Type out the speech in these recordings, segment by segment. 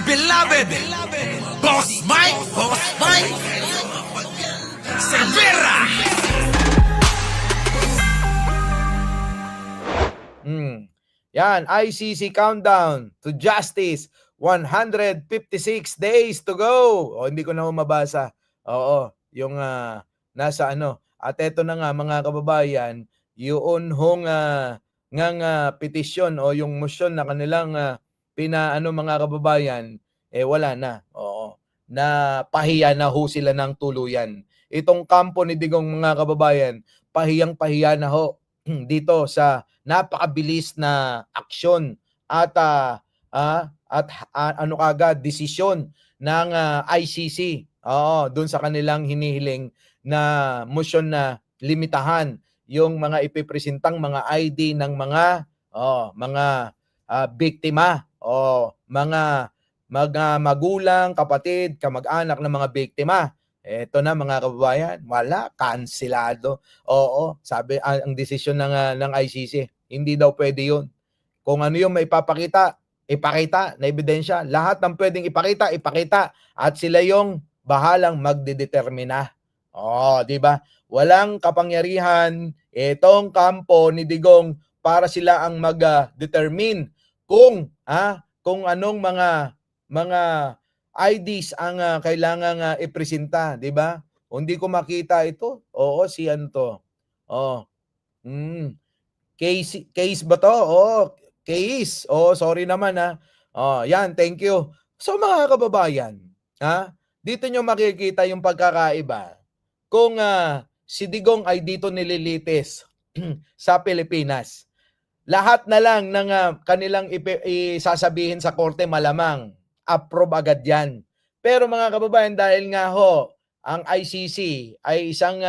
beloved Boss Mike Cervera. Yan, ICC countdown to justice. 156 days to go. O, hindi ko na mabasa. Oo, yung nasa ano. At eto na nga mga kababayan, yun hong petisyon o yung motion na kanilang pinaano mga kababayan, wala na. Oo. Na pahiya na ho sila ng tuluyan. Itong kampo ni Digong mga kababayan, pahiyang-pahiya na ho dito sa napakabilis na aksyon at ano kagad desisyon ng ICC. Oo, doon sa kanilang hinihiling na motion na limitahan yung mga ipipresentang mga ID ng mga biktima o mga magulang, kapatid, kamag-anak ng mga biktima. Eto na mga kababayan, wala, kanselado. Oo, sabi ang desisyon ng ICC, hindi daw pwede 'yun. Kung ano 'yung maipapakita, ipakita na ebidensya. Lahat ng pwedeng ipakita, ipakita at sila 'yung bahalang magdedetermina. Oh, 'di ba? Walang kapangyarihan itong kampo ni Digong para sila ang mag-determine kung anong mga IDs ang kailangang ipresenta, 'di ba? Hindi ko makita ito. Oo, si ano to? Oh. Case ba to? Oh, case. Oh, sorry naman Oh, yan, thank you. So mga kababayan, dito nyo makikita yung pagkakaiba kung si Digong ay dito nililitis sa Pilipinas. Lahat na lang ng kanilang isasabihin sa korte malamang approve agad yan. Pero mga kababayan, dahil nga ho, ang ICC ay isang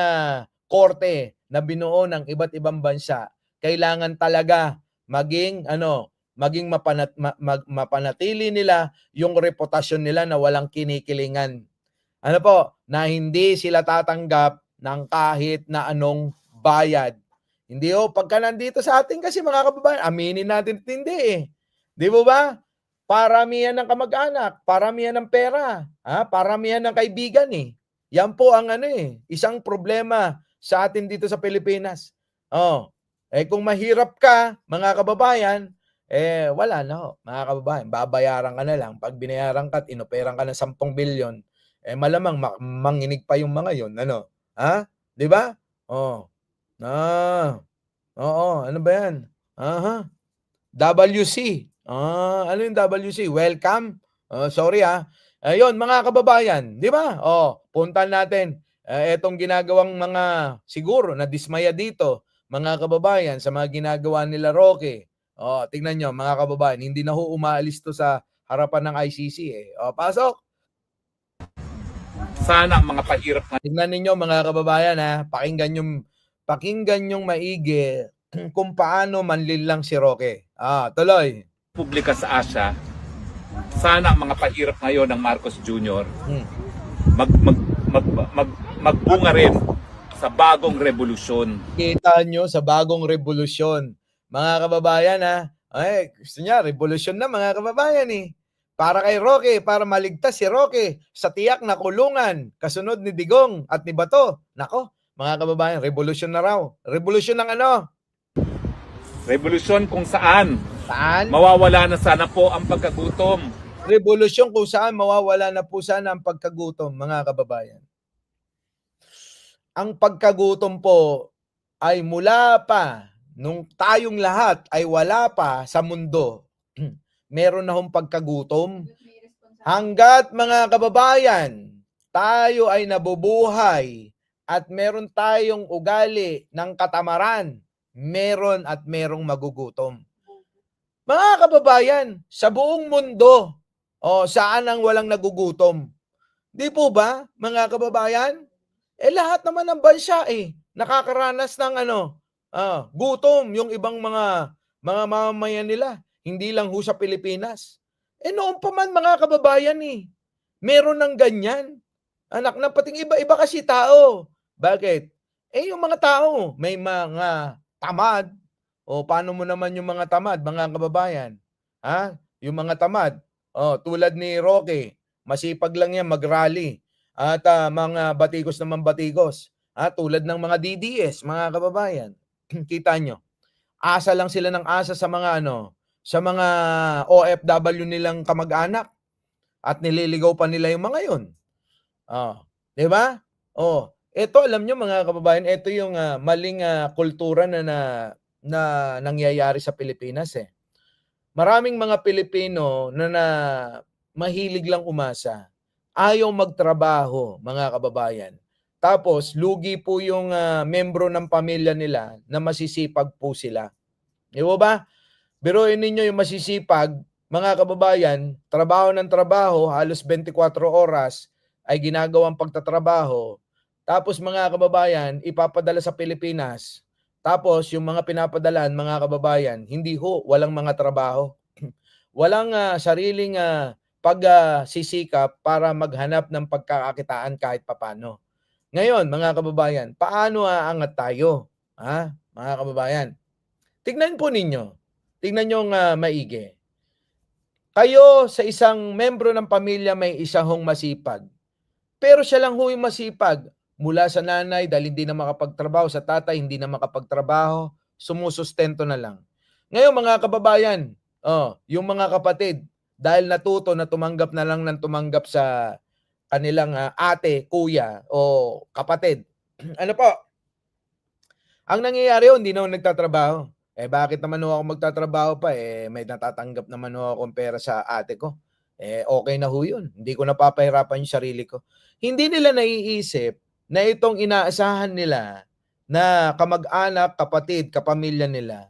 korte na binuo ng iba't ibang bansa, kailangan talaga maging mapanatili nila yung reputasyon nila na walang kinikilingan. Ano po, na hindi sila tatanggap ng kahit na anong bayad. Hindi pagka nandito sa atin kasi mga kababayan, aminin natin hindi Di ba? Paramihan ng kamag-anak, paramihan ng pera, paramihan ng kaibigan Yan po ang isang problema sa atin dito sa Pilipinas. Kung mahirap ka, mga kababayan, wala na mga kababayan, babayaran ka na lang. Pag binayaran ka at inoperang ka ng 10 bilyon, malamang manginig pa yung mga yon, ano? 'Di ba? Oo, ano ba yan? WC. Ano yung WC? Welcome. Sorry Ayun mga kababayan, 'di ba? Puntahan natin etong ginagawang mga siguro na dismaya dito, mga kababayan, sa mga ginagawa nila Roque. Tingnan nyo mga kababayan, hindi na ho umaalis to sa harapan ng ICC pasok. Sana mga pahirap na Tingnan ninyo mga kababayan pakinggan yung maigi kung paano manlilang si Roque. Tuloy. publika sa Asia, sana mga pahirap ngayon ng Marcos Jr. Magbunga rin sa bagong revolusyon. Kita nyo sa bagong revolusyon. Mga kababayan gusto niya, revolusyon na mga kababayan Para kay Roque, para maligtas si Roque sa tiyak na kulungan, kasunod ni Digong at ni Bato. Nako, mga kababayan, revolusyon na raw. Revolusyon ng ano? Revolusyon kung saan Saan? mawawala na sana po ang pagkagutom. Revolusyon kung saan mawawala na po sana ang pagkagutom, mga kababayan. Ang pagkagutom po ay mula pa nung tayong lahat ay wala pa sa mundo. Meron na hong pagkagutom. Hanggat mga kababayan, tayo ay nabubuhay at meron tayong ugali ng katamaran, meron at merong magugutom. Mga kababayan, sa buong mundo, saan ang walang nagugutom? Di po ba, mga kababayan? Lahat naman ng bansa nakakaranas ng gutom yung ibang mga mamamayan nila. Hindi lang ho sa Pilipinas. Noon pa man mga kababayan meron ng ganyan. Anak na pating iba-iba kasi tao. Bakit? Yung mga tao, may mga tamad. Paano mo naman yung mga tamad, mga kababayan? Yung mga tamad, Tulad ni Roque, masipag lang yan mag-rally. At mga batikos naman batikos. Tulad ng mga DDS, mga kababayan. Kita nyo, asa lang sila ng asa sa mga sa mga OFW nilang kamag-anak at nililigaw pa nila yung mga yun. 'Di ba? Ito alam nyo mga kababayan, ito yung maling kultura na nangyayari sa Pilipinas eh. Maraming mga Pilipino na mahilig lang umasa, ayaw magtrabaho, mga kababayan. Tapos lugi po yung membro ng pamilya nila na masisipag po sila. Di ba? Biruin ninyo yung masisipag, mga kababayan, trabaho ng trabaho, halos 24 oras ay ginagawang pagtatrabaho. Tapos mga kababayan, ipapadala sa Pilipinas. Tapos yung mga pinapadalan, mga kababayan, hindi ho, walang mga trabaho. Walang sariling pagsisikap para maghanap ng pagkakakitaan kahit papano. Ngayon, mga kababayan, paano aangat tayo? Mga kababayan, tignan po ninyo. Tignan nyo maigi. Kayo sa isang membro ng pamilya may isa hong masipag. Pero siya lang ho yung masipag. Mula sa nanay dahil hindi na makapagtrabaho, sa tatay hindi na makapagtrabaho, sumusustento na lang. Ngayon mga kababayan, yung mga kapatid, dahil natuto na tumanggap na lang ng tumanggap sa kanilang ate, kuya o kapatid. Ano po? Ang nangyayari ho, hindi na ako nagtatrabaho. Bakit naman ho ako magtatrabaho pa? May natatanggap naman ho akong pera sa ate ko. Okay na ho yun. Hindi ko napapahirapan yung sarili ko. Hindi nila naiisip na itong inaasahan nila na kamag-anak, kapatid, kapamilya nila,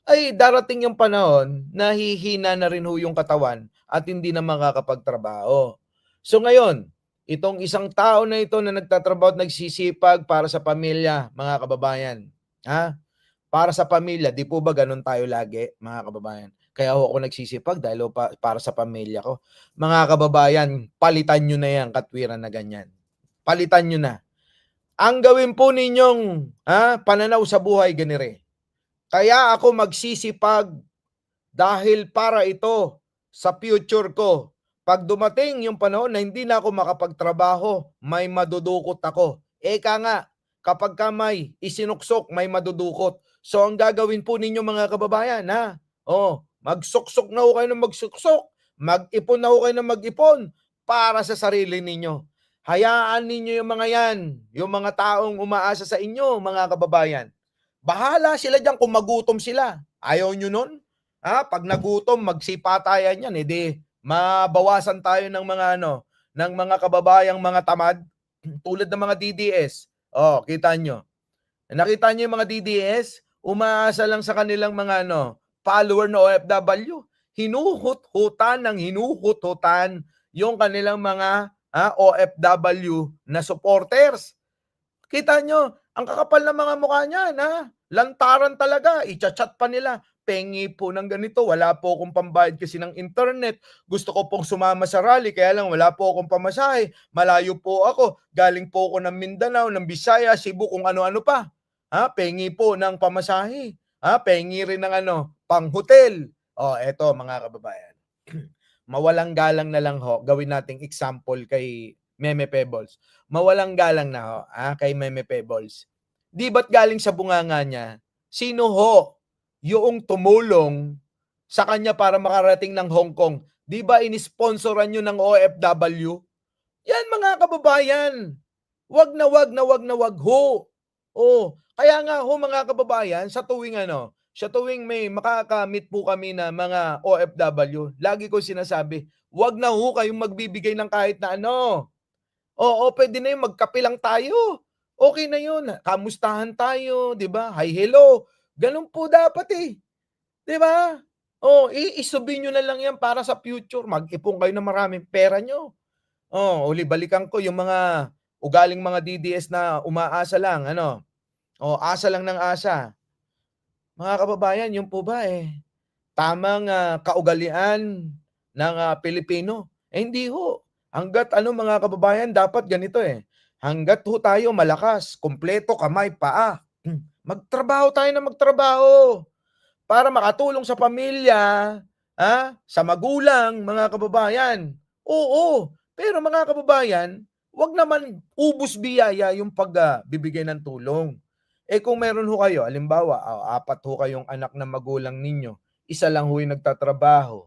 ay darating yung panahon na hihina na rin ho yung katawan at hindi na makakapagtrabaho. So ngayon, itong isang tao na ito na nagtatrabaho at nagsisipag para sa pamilya, mga kababayan, para sa pamilya, di po ba ganun tayo lagi, mga kababayan? Kaya ako nagsisipag dahil para sa pamilya ko. Mga kababayan, palitan nyo na yan, katwiran na ganyan. Palitan nyo na. Ang gawin po ninyong pananaw sa buhay, ganire. Kaya ako magsisipag dahil para ito sa future ko. Pag dumating yung panahon na hindi na ako makapagtrabaho, may madudukot ako. Eka nga, kapag ka may isinuksok, may madudukot. So ang gagawin po ninyo mga kababayan, magsuksok na ho kayo ng magsuksok, mag-ipon na ho kayo ng mag-ipon para sa sarili ninyo. Hayaan ninyo yung mga yan, yung mga taong umaasa sa inyo, mga kababayan. Bahala sila dyan kung magutom sila. Ayaw nyo nun? Pag nagutom, magsipatayan yan. Edi, mabawasan tayo ng mga ng mga kababayang mga tamad tulad ng mga DDS. Kita nyo. Nakita nyo yung mga DDS? Umaasa lang sa kanilang mga follower na OFW. Hinuhut-hutan yung kanilang mga OFW na supporters. Kita nyo, ang kakapal ng mga mukha niyan, lantaran talaga, i-chat pa nila. Pengi po ng ganito, wala po akong pambayad kasi ng internet. Gusto ko pong sumama sa rally, kaya lang wala po akong pamasahe. Malayo po ako, galing po ako ng Mindanao, ng Bisaya, Cebu, kung ano-ano pa. Pengi po ng pamasahe. Pengi rin ng pang-hotel. Eto mga kababayan. Mawalang galang na lang ho, gawin nating example kay Meme Pebbles. Mawalang galang na ho, kay Meme Pebbles. Di ba't galing sa bunganga niya, sino ho yung tumulong sa kanya para makarating ng Hong Kong? Di ba inisponsoran nyo ng OFW? Yan mga kababayan. Wag ho. Kaya nga ho mga kababayan, sa tuwing may makakamit po kami na mga OFW, lagi ko sinasabi, wag na ho kayong magbibigay ng kahit na ano. Pwede na yung magkape lang tayo. Okay na yun. Kamustahan tayo, di ba? Hi, hello. Ganun po dapat eh. Di ba? Isubi nyo na lang yan para sa future. Mag-ipon kayo ng maraming pera nyo. Balikan ko yung mga ugaling mga DDS na umaasa lang, asa lang ng asa. Mga kababayan, yun po ba tamang kaugalian ng Pilipino? Hindi ho. Hanggat mga kababayan, dapat ganito hanggat ho tayo malakas, kumpleto, kamay, paa, magtrabaho tayo na magtrabaho para makatulong sa pamilya, sa magulang, mga kababayan. Oo, pero mga kababayan, wag naman ubos biyaya yung pagbibigay ng tulong. Eh kung meron ho kayo, halimbawa, 4 ho kayong anak na magulang ninyo, isa lang ho yung nagtatrabaho.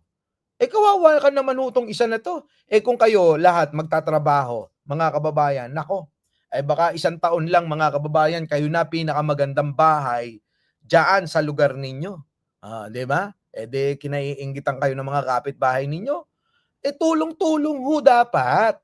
Eh kawawa ka naman ho tong isa na 'to. Eh kung kayo lahat magtatrabaho, mga kababayan, nako, eh baka 1 taon lang mga kababayan, kayo na pinakamagandang bahay diyaan sa lugar ninyo. 'Di ba? Eh di kinaiinggitan kayo ng mga kapitbahay ninyo. Eh tulong-tulong ho dapat.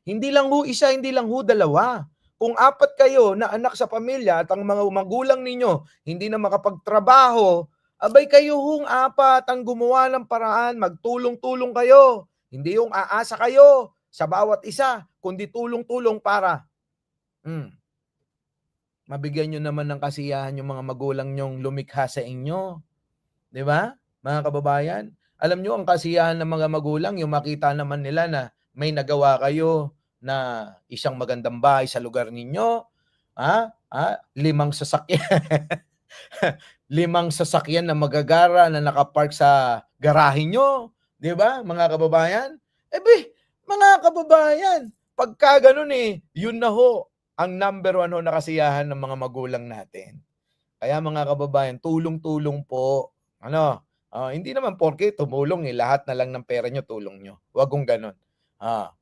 Hindi lang ho isa, hindi lang ho dalawa. Kung 4 kayo na anak sa pamilya at ang mga magulang ninyo hindi na makapagtrabaho, abay kayo hong 4 ang gumawa ng paraan, magtulong-tulong kayo. Hindi yung aasa kayo sa bawat isa, kundi tulong-tulong para hmm, mabigyan niyo naman ng kasiyahan yung mga magulang niyong lumikha sa inyo, 'di ba? Mga kababayan, alam niyo ang kasiyahan ng mga magulang yung makita naman nila na may nagawa kayo na isang magandang bahay sa lugar ninyo, 5 sasakyan. 5 sasakyan na magagara na nakapark sa garahe niyo, 'di ba, mga kababayan? Mga kababayan, pagka gano'n, yun na ho ang number 1 ho na kasiyahan ng mga magulang natin. Kaya mga kababayan, tulong-tulong po. Hindi naman porke tumulong, lahat na lang ng pera niyo tulong niyo. Wag kong gano'n.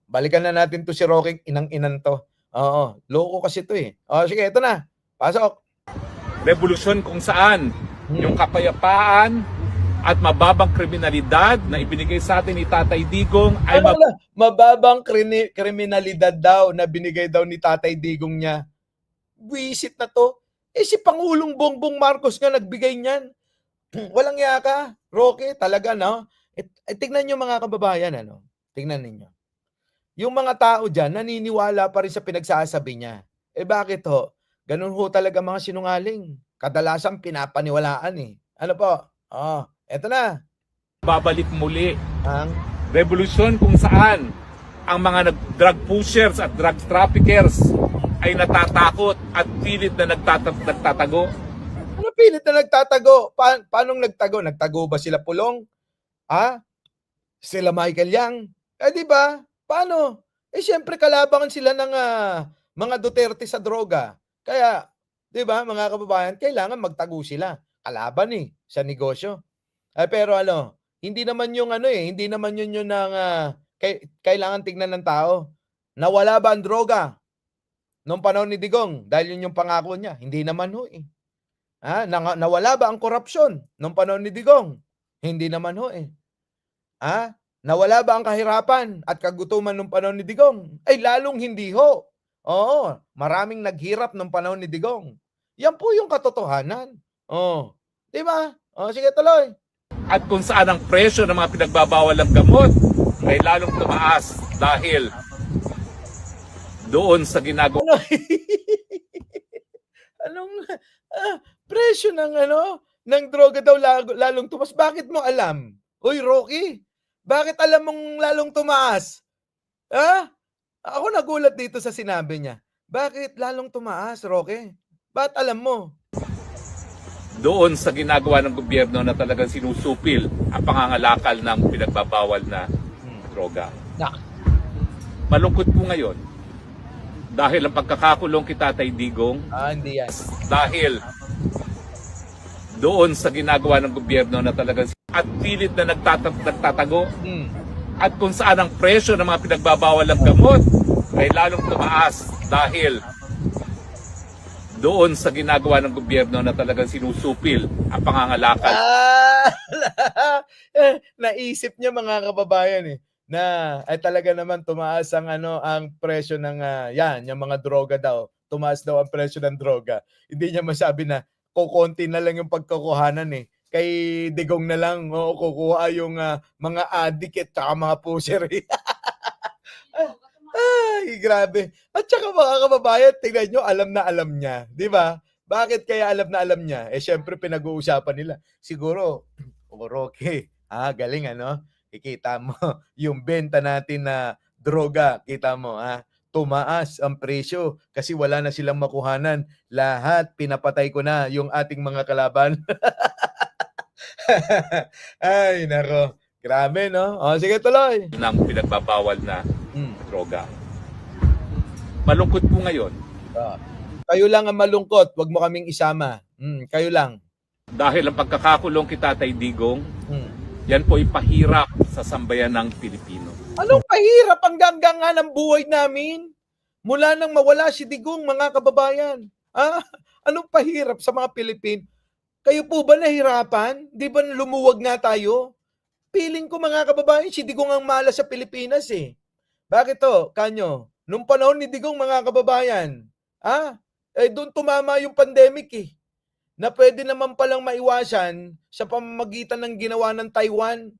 Balikan na natin 'to si Roque, inang-inan 'to. Oo, loko kasi 'to, eh. Sige, ito na, pasok. Revolusyon kung saan yung kapayapaan at mababang kriminalidad na ibinigay sa atin ni Tatay Digong ay Mababang kriminalidad daw na binigay daw ni Tatay Digong niya. Buwisit na 'to. Eh, si Pangulong Bongbong Marcos nga nagbigay niyan. Walang ya ka, Roque, talaga 'no? Tignan niyo mga kababayan, tignan ninyo. Yung mga tao diyan naniniwala pa rin sa pinagsasabi niya. Eh, bakit ho? Gano'n ho talaga mga sinungaling. Kadalasan pinapaniwalaan, eh. Ano po? Eto na. babalik muli. Ang Revolusyon kung saan ang mga drug pushers at drug traffickers ay natatakot at pilit na nagtatago. ano pilit na nagtatago? Paanong nagtago? Nagtago ba sila Pulong? Sila Michael Yang? Eh, di ba? Paano? Eh, siyempre kalabangan sila ng mga Duterte sa droga. Kaya, di ba, mga kababayan, kailangan magtago sila. Kalaban, sa negosyo. Pero hindi naman yung hindi naman yun yung kailangan tignan ng tao. Nawala ba ang droga nung panahon ni Digong? Dahil yun yung pangako niya. Hindi naman ho, eh. Nawala ba ang korupsyon nung panahon ni Digong? Hindi naman ho, eh. Nawala ba ang kahirapan at kagutuman nung panahon ni Digong? Ay lalong hindi ho. Oo, maraming naghirap nung panahon ni Digong. Yan po yung katotohanan. Di ba? Sige, tuloy. At kung saan ang presyo ng mga pinagbabawal ng gamot ay lalong tumaas dahil doon sa ginagawa Anong presyo ng droga daw lalong tumaas? Bakit mo alam? Uy, Rocky, bakit alam mong lalong tumaas? Ako nagulat dito sa sinabi niya. Bakit lalong tumaas, Roque? Ba't alam mo? doon sa ginagawa ng gobyerno na talagang sinusupil ang pangangalakal ng pinagbabawal na droga. Malungkot po ngayon dahil ang pagkakakulong kay Tatay Digong Hindi yan. dahil doon sa ginagawa ng gobyerno na talagang at pilit na nagtatago at kung saan ang presyo ng mga pinagbabawal ng gamot ay lalong tumaas dahil doon sa ginagawa ng gobyerno na talagang sinusupil ang pangangalakal. Naisip niya mga kababayan na ay talaga naman tumaas ang presyo ng yung mga droga daw. Tumaas daw ang presyo ng droga. Hindi niya masabi na kokonti na lang yung pagkukuhanan kay Digong na lang kukuha yung mga addict at mga pusher. Ay, grabe. At saka mga kababayan, tingnan nyo, alam na alam niya. Di ba? Bakit kaya alam na alam niya? Syempre pinag-uusapan nila. Siguro, Roque, galing Ikita mo, yung benta natin na droga, kita mo, tumaas ang presyo kasi wala na silang makuhanan. Lahat pinapatay ko na yung ating mga kalaban. Ay, nako. Grabe, no? O, sige, tuloy. ng pinagbabawal na Hmm. droga. Malungkot po ngayon Ah. Kayo lang ang malungkot, wag mo kaming isama. Kayo lang. dahil ang pagkakakulong kay Tatay Digong, Hmm. yan po ipahirap sa sambayan ng Pilipino. Anong pahirap ang ganggangan ng buhay namin? Mula nang mawala si Digong, mga kababayan. Ah, anong pahirap sa mga Pilipino? Kayo po ba nahirapan? Di ba lumuwag nga tayo? Feeling ko mga kababayan, si Digong ang malas sa Pilipinas eh. Bakit to, Kanyo? Nung panahon ni Digong mga kababayan, doon tumama yung pandemic eh. Na pwede naman palang maiwasan sa pamamagitan ng ginawa ng Taiwan.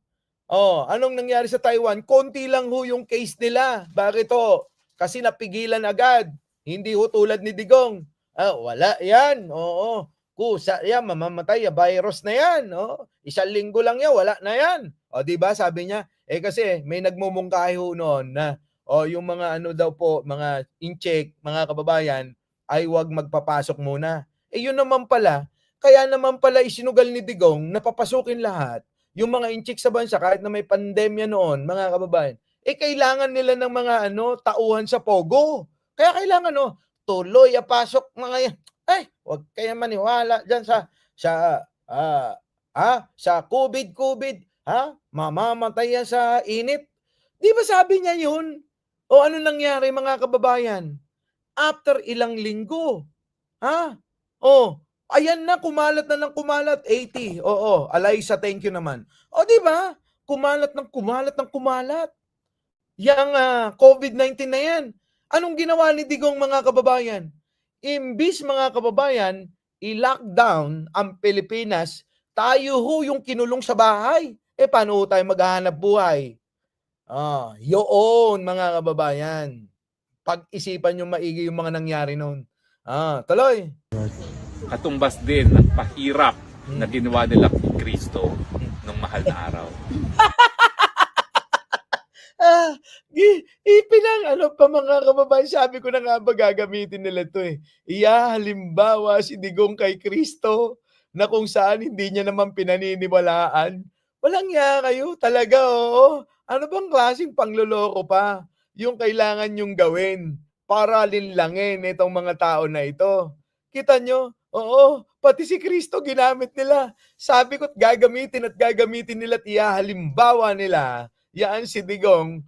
Oh, anong nangyari sa Taiwan? Konti lang ho yung case nila. Bakit ho? Kasi napigilan agad. Hindi ho tulad ni Digong. Wala yan. Oo. Kusa yan, mamamatay. Virus na yan. Oh. 1 linggo lang yan, wala na yan. O, di ba? Sabi niya, kasi may nagmumungkahi ho noon na yung mga ano daw po, mga in-check, mga kababayan, ay wag magpapasok muna. Yun naman pala, kaya naman pala isinugal ni Digong na papasukin lahat yung mga in-check sa bansa kahit na may pandemya noon, mga kababayan. Kailangan nila ng mga tauhan sa Pogo. Kaya kailangan tuloy pasok mga yan. Ay, wag kaya maniwala diyan sa COVID, mamamatay yan sa init. Di ba sabi niya yun? O ano nangyari mga kababayan? After ilang linggo, ayan na, kumalat na ng kumalat. 80. Oo, Alaysa, thank you naman. O, di ba? Kumalat ng kumalat ng kumalat. Yang COVID-19 na yan. Anong ginawa ni Digong mga kababayan? Imbis mga kababayan, i-lockdown ang Pilipinas, tayo ho yung kinulong sa bahay. Paano ho tayo maghahanap buhay? Yun mga kababayan. Pag-isipan nyo maigi yung mga nangyari noon. Tuloy. Katumbas din ng pahirap na ginawa nila kay Kristo nung mahal na araw. Ano pa mga kababayan, sabi ko na nga ba gagamitin nila to eh. Halimbawa si Digong kay Kristo na kung saan hindi niya naman pinaniniwalaan. Walang ya kayo talaga, oo. Ano bang klaseng pangloloko pa yung kailangan yung gawin para linlangin itong mga tao na ito? Kita nyo? Oo, pati si Kristo ginamit nila. Sabi ko't gagamitin nila at halimbawa nila yan si Digong,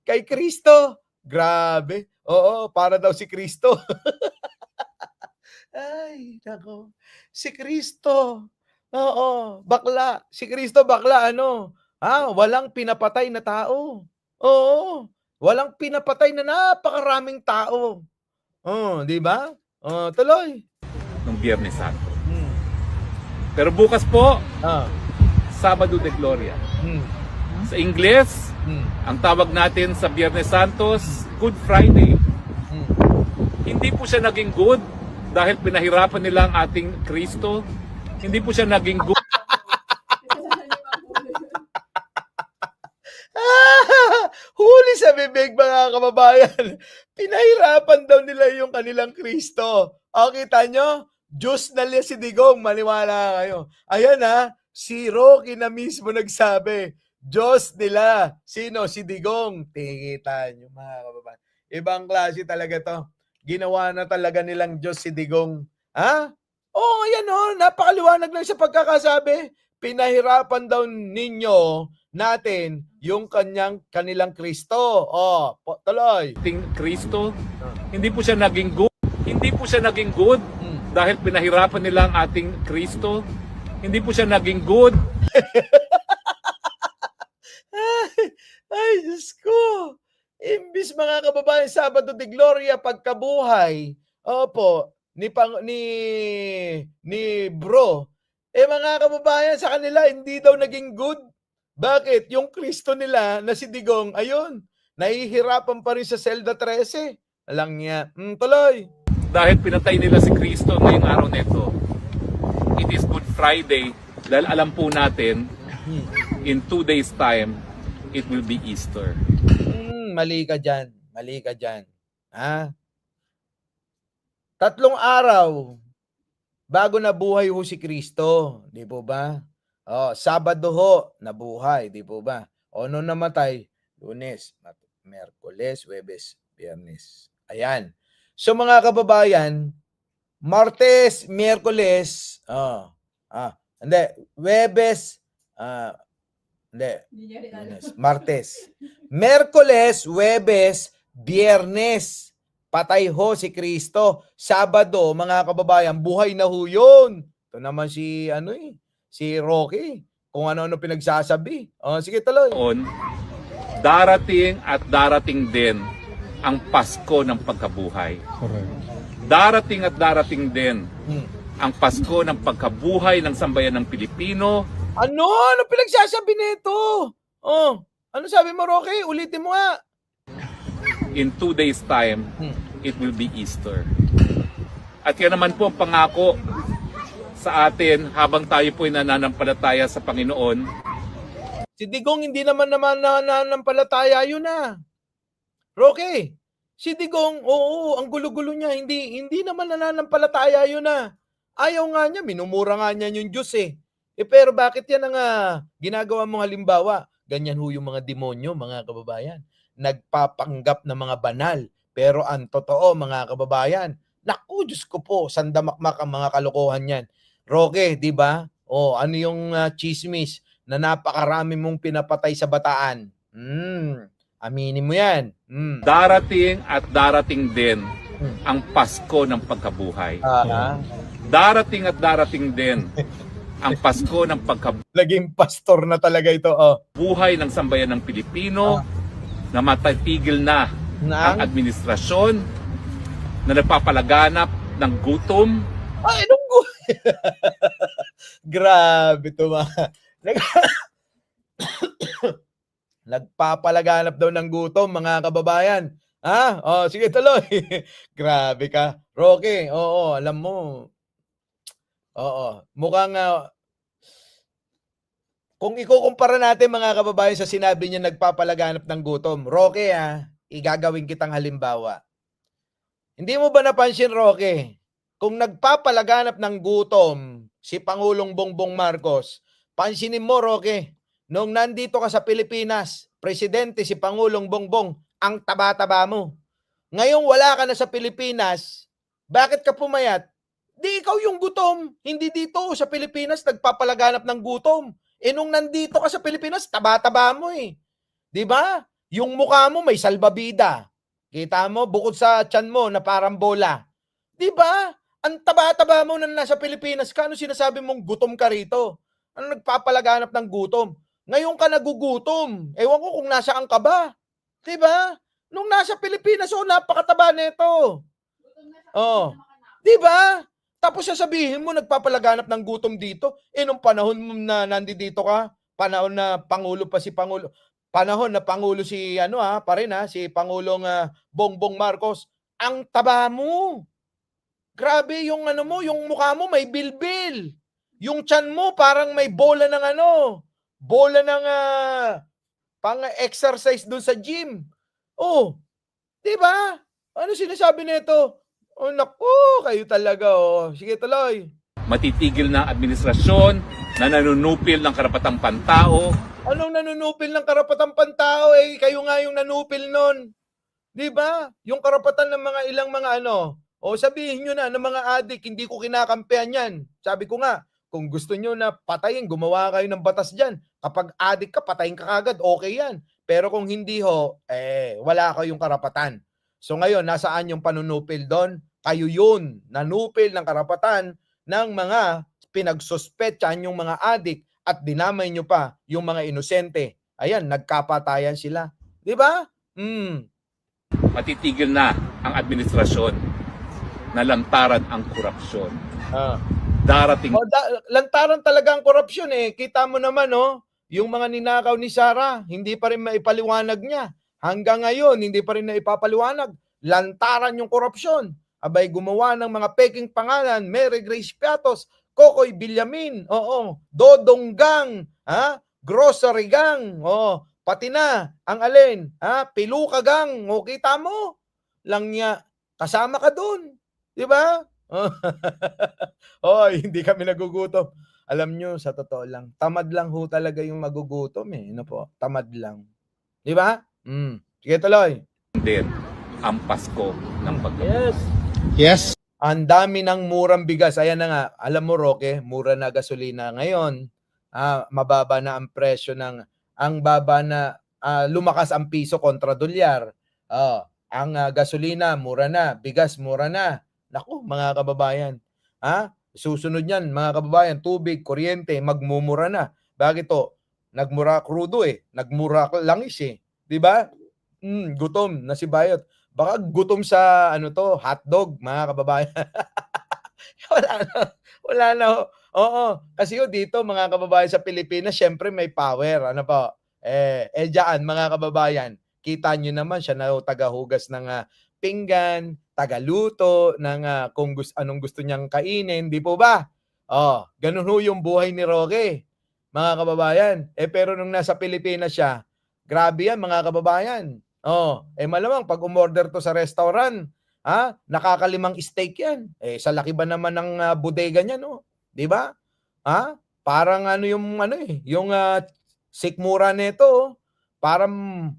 kay Kristo. Grabe. Oo, para daw si Kristo. Ay, nako. Si Kristo. Oo, bakla. Si Kristo bakla walang pinapatay na tao. Oo, walang pinapatay na napakaraming tao. Di ba? Tuloy. Nung Biyernes Santo. Hmm. Pero bukas po, Ah. Sabado de Gloria. Hmm. Sa Ingles, ang tawag natin sa Biyernes Santos, Good Friday. Hmm. Hindi po siya naging good dahil pinahirapan nila ang ating Kristo. Hindi po siya naging good Huli sa bibig mga kababayan. Pinahirapan daw nila yung kanilang Kristo. Kita nyo? Diyos na liya si Digong. Maniwala kayo. Ayan si Rocky na mismo nagsabi. Diyos nila. Sino? Si Digong. Tingita nyo mga kababayan. Ibang klase talaga to. Ginawa na talaga nilang Diyos si Digong. Ayan napakaliwanag lang sa pagkakasabi. Pinahirapan daw ninyo natin yung kanilang Kristo. Tuloy. ating Kristo. Hindi po siya naging good. Hindi po siya naging good dahil pinahirapan nila ang ating Kristo. Hindi po siya naging good Ay, Diyos ko. Imbis mga kababayan, Sabado de Gloria, pagkabuhay, ni bro, mga kababayan, sa kanila, hindi daw naging good. Bakit? Yung Kristo nila na si Digong, ayun, nahihirapan pa rin sa Selda 13. Alang niya. Tuloy. dahil pinatay nila si Kristo ngayong araw nito. It is Good Friday dahil alam po natin in 2 days time it will be Easter. Mali ka dyan. Mali ka dyan. 3 araw bago nabuhay ho si Kristo. Di po ba? Sabado ho, nabuhay, di po ba? O nung namatay, Lunes, Miyerkules, Huwebes, Biyernes. Ayan. So mga kababayan, Martes, Miyerkules, hindi, Huwebes, hindi, Lunes, Martes. Miyerkules, Huwebes, Biyernes. Patay ho si Kristo. Sabado, mga kababayan, buhay na ho yun. Ito naman si si Rocky, kung ano-ano pinagsasabi. Sige, tuloy. Darating at darating din ang Pasko ng pagkabuhay. Correct. Darating at darating din ang Pasko ng pagkabuhay ng sambayan ng Pilipino. Ano pinagsasabi nito? Ano sabi mo, Rocky? Ulitin mo nga. In 2 days time, it will be Easter. At yan naman po ang pangako sa atin habang tayo po ay nananampalataya sa Panginoon. Si Digong hindi naman nananampalataya yun Rocky, si Digong, oo, ang gulo-gulo niya, hindi naman nananampalataya yun Ayaw nga niya, minumura nga niya yung Diyos pero bakit yan ang ginagawa mong halimbawa? Ganyan ho yung mga demonyo, mga kababayan. Nagpapanggap na mga banal. Pero ang totoo, mga kababayan, naku, Diyos ko po, sandamakmak ang mga kalokohan yan. Roque, di ba? Ano yung chismis na napakarami mong pinapatay sa bataan? Aminin mo yan. Darating at darating din ang Pasko ng pagkabuhay. Darating at darating din ang Pasko ng pagkabuhay. Laging pastor na talaga ito. Buhay ng sambayan ng Pilipino na matatigil na ang administrasyon na nagpapalaganap ng gutom. Grabe ito mga. Nagpapalaganap daw ng gutom, mga kababayan. Sige, tuloy. Grabe ka. Rocky, alam mo. Mukhang kung ikukumpara natin, mga kababayan, sa sinabi niya nagpapalaganap ng gutom, Rocky, igagawin kitang halimbawa. Hindi mo ba napansin, Rocky, kung nagpapalaganap ng gutom si Pangulong Bongbong Marcos, pansinin mo, Rocky, nung nandito ka sa Pilipinas, presidente si Pangulong Bongbong, ang taba-taba mo. Ngayong wala ka na sa Pilipinas, bakit ka pumayat? Di ikaw yung gutom. Hindi dito sa Pilipinas nagpapalaganap ng gutom. Nung nandito ka sa Pilipinas, taba-taba mo Di ba? Yung mukha mo may salbabida. Kita mo, bukod sa tiyan mo na parang bola. Di ba? Ang taba-taba mo na nasa Pilipinas ka, ano sinasabi mong gutom ka rito? Ano nagpapalaganap ng gutom? Ngayon ka nagugutom. Ewan ko kung nasaan ka ba. Diba? Nung nasa Pilipinas, napakataba nito. Diba? Tapos sasabihin mo, nagpapalaganap ng gutom dito. Nung panahon na nandito ka, panahon na Pangulo pa si Pangulo, panahon na Pangulo si, si Pangulong Bongbong Marcos, ang taba mo. Grabe yung yung mukha mo may bilbil. Yung tiyan mo parang may bola ng bola ng pang-exercise dun sa gym. Di ba? Ano sinasabi nito? Naku, kayo talaga Sige, tuloy. Matitigil na ang administrasyon na nanunupil ng karapatang pantao. Anong nanunupil ng karapatang pantao? Kayo nga yung nanupil nun. Di ba? Yung karapatan ng mga ilang mga sabihin nyo na ng mga adik, hindi ko kinakampihan yan. Sabi ko nga, kung gusto nyo na patayin, gumawa kayo ng batas dyan. Kapag adik ka, patayin ka kagad, okay yan. Pero kung hindi wala kayong karapatan. So ngayon, nasaan yung panunupil doon? Kayo yun, nanupil ng karapatan ng mga pinagsuspetyan yung mga adik at dinamay nyo pa yung mga inosente. Ayan, nagkapatayan sila. Di ba? Matitigil na ang administrasyon na lantaran ang korupsyon. Darating. Lantaran talaga ang korupsyon Kita mo naman yung mga ninakaw ni Sara, hindi pa rin maipaliwanag niya. Hanggang ngayon, hindi pa rin naipapaliwanag. Lantaran yung korupsyon. Abay, gumawa ng mga peking pangalan, Mary Grace Piatos, Kokoy Villamin, Dodong Gang, Grocery Gang, pati na ang alin, Piluka Gang, kita mo? Lang niya, kasama ka dun. Di ba? Hindi kami nagugutom. Alam nyo, sa totoo lang, tamad lang ho talaga yung magugutom eh. Ano po? Tamad lang. Di ba? Sige, tuloy. din ang Pasko ng pagkabuhay. Yes. Yes. Ang dami ng murang bigas. Ayan na nga. Alam mo, Roque, mura na gasolina ngayon. Mababa na ang presyo ng, ang baba na, lumakas ang piso kontra dolyar. Ang gasolina, mura na. Bigas, mura na. Naku, mga kababayan. Susunod yan, mga kababayan, tubig, kuryente, magmumura na. Bakit to? Nagmura crudo eh. Nagmura langis eh. Di ba? Gutom na si Bayot. Baka gutom sa hotdog, mga kababayan. Wala na. Oo, kasi dito mga kababayan sa Pilipinas, syempre may power. Ano po? Diyan mga kababayan, kita nyo naman siya na tagahugas ng pinggan, tagaluto ng kung anong gusto niyang kainin, di po ba? Ganun ho yung buhay ni Roque, mga kababayan. Pero nung nasa Pilipinas siya, grabe yan mga kababayan. Malamang pag umorder to sa restaurant, nakakalimang steak yan. Sa laki ba naman ng bodega niya, no? 'Di ba? Parang yung sikmura nito, parang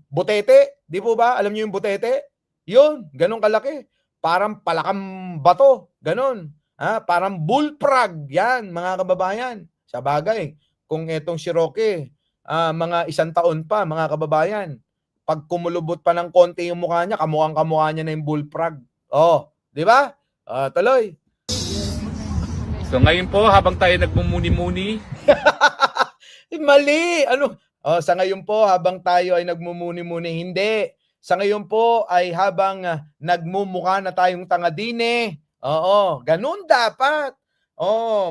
butete, 'di po ba? Alam niyo yung butete? 'Yun, ganun kalaki. Parang palakang bato, ganun. Parang bullfrog, yan mga kababayan. Sa bagay, kung etong si Roque, mga 1 taon pa, mga kababayan, pag kumulubot pa ng konti yung mukha niya, kamukhang-kamukha niya na yung bullfrog. Di ba? Tuloy. So ngayon po, habang tayo nagmumuni-muni, Mali! Sa ngayon po, habang tayo ay nagmumuni-muni, hindi. Sa ngayon po ay habang nagmumukha na tayong tangadine. Ganun dapat.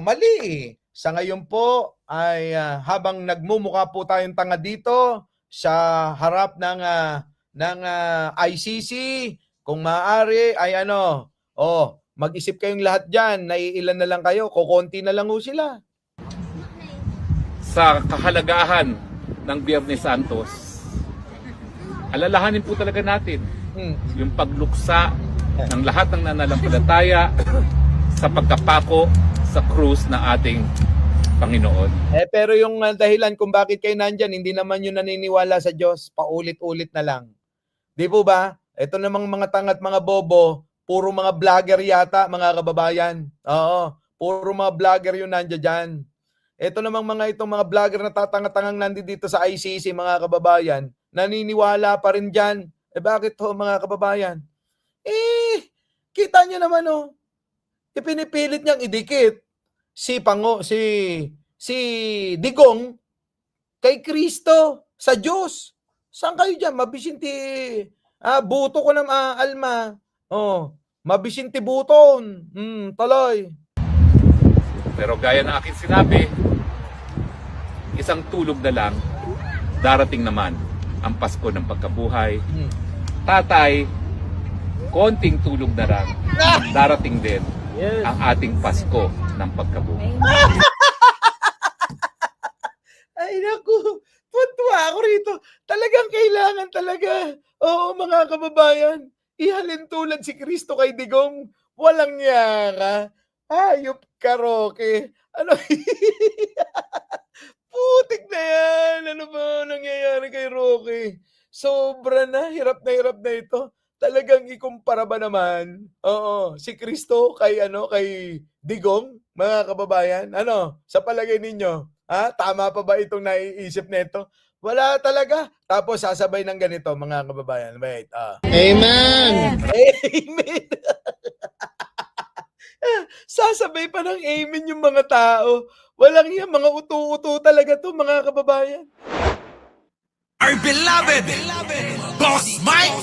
Mali. Sa ngayon po ay habang nagmumukha po tayong tanga dito sa harap ng ICC, kung maaari ay mag-isip kayong lahat dyan, naiilan na lang kayo, kukonti na lang ho sila. sa kahalagahan ng Biyernes Santos, alalahanin po talaga natin yung pagluksa ng lahat ng nananampalataya sa pagkapako sa krus ng ating Panginoon. Pero yung dahilan kung bakit kayo nandyan, hindi naman yun naniniwala sa Diyos, paulit-ulit na lang. Di po ba? Ito namang mga tangat, mga bobo, puro mga vlogger yata, mga kababayan. Puro mga vlogger yun nandiyan dyan. Ito namang itong mga vlogger na tatanga-tangang nandito sa ICC, mga kababayan, naniniwala pa rin dyan. Bakit ho, mga kababayan? Kita nyo naman ipinipilit niyang idikit si Digong kay Kristo sa Diyos. Saan kayo dyan? Mabisinti buto ko ng alma. Mabisinti buton. Tuloy. Pero gaya ng aking sinabi, isang tulog na lang, darating naman ang Pasko ng pagkabuhay. Tatay, konting tulog na lang, darating din ang ating Pasko ng pagkabuhay. Ay naku, tuwa ako rito. Talagang kailangan talaga. Oo, mga kababayan, ihalin tulad si Kristo kay Digong. Walang yaka. Hayop ka, Roque. Putik na yan. Ano ba nangyayari kay Roque? Sobra na hirap na ito. Talagang ikumpara ba naman? Si Kristo kay Digong, mga kababayan? Sa palagay ninyo? Tama pa ba itong naiisip nito? Wala talaga. Tapos sasabay ng ganito, mga kababayan. Wait. Amen. Amen. Sasabay pa ng amen yung mga tao. Walang yan, mga uto-uto talaga to, mga kababayan. Our beloved Boss Mike.